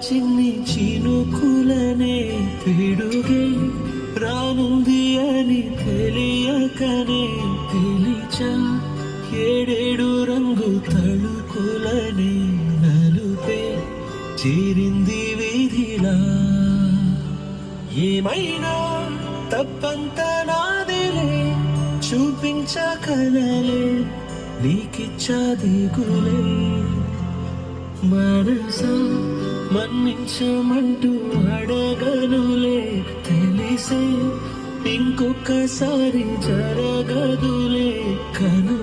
చిన్ని చినుకులనే పిడుగే రానుంది అని తెలియకనే పిలిచా ఏడేడు రంగు తళుకులనే నలుపే చేరింది వీధిలా ఏమైనా తప్పంత నాదిలే చూపించకలలే నీకిచ్చా దిగులే మనసా మన్నించమంటూ అడగనులే తెలిసే ఇంకొకసారి జరగదులే కను